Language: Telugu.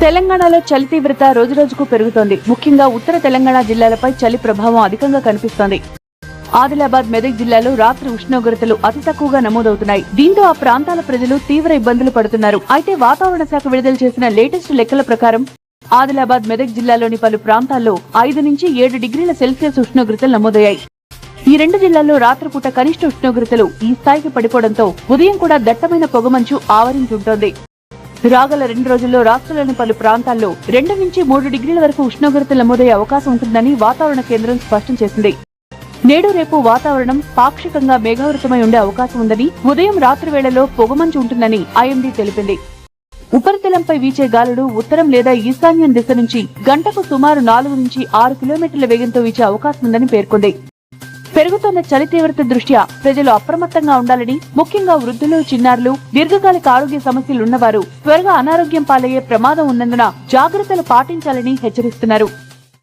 తెలంగాణలో చలి తీవ్రత రోజురోజుకు పెరుగుతోంది. ముఖ్యంగా ఉత్తర తెలంగాణ జిల్లాలపై చలి ప్రభావం అధికంగా కనిపిస్తోంది. ఆదిలాబాద్, మెదక్ జిల్లాలో రాత్రి ఉష్ణోగ్రతలు అతి తక్కువగా నమోదవుతున్నాయి. దీంతో ఆ ప్రాంతాల ప్రజలు తీవ్ర ఇబ్బందులు పడుతున్నారు. అయితే వాతావరణ శాఖ విడుదల చేసిన లేటెస్ట్ లెక్కల ప్రకారం ఆదిలాబాద్, మెదక్ జిల్లాలోని పలు ప్రాంతాల్లో 5 నుంచి 7 డిగ్రీల సెల్సియస్ ఉష్ణోగ్రతలు నమోదయ్యాయి. ఈ రెండు జిల్లాల్లో రాత్రిపూట కనిష్ట ఉష్ణోగ్రతలు ఈ స్థాయికి పడిపోవడంతో ఉదయం కూడా దట్టమైన పొగమంచు ఆవరించుంటోంది. రాగల 2 రోజుల్లో రాష్ట్రంలోని పలు ప్రాంతాల్లో 2 నుంచి 3 డిగ్రీల వరకు ఉష్ణోగ్రతలు నమోదయ్యే అవకాశం ఉంటుందని వాతావరణ కేంద్రం స్పష్టం చేసింది. నేడు రేపు వాతావరణం పాక్షికంగా మేఘావృతమై ఉండే అవకాశం ఉందని, ఉదయం రాత్రి వేళలో పొగమంచు ఉంటుందని ఐఎండీ తెలిపింది. ఉపరితలంపై వీచే గాలులు ఉత్తరం లేదా ఈశాన్యం దిశ నుంచి గంటకు సుమారు 4 నుంచి 6 కిలోమీటర్ల వేగంతో వీచే అవకాశం ఉందని పేర్కొంది. పెరుగుతున్న చలి తీవ్రత దృష్ట్యా ప్రజలు అప్రమత్తంగా ఉండాలని, ముఖ్యంగా వృద్ధులు, చిన్నారులు, దీర్ఘకాలిక ఆరోగ్య సమస్యలున్నవారు త్వరగా అనారోగ్యం పాలయ్యే ప్రమాదం ఉన్నందున జాగ్రత్తలు పాటించాలని హెచ్చరిస్తున్నారు.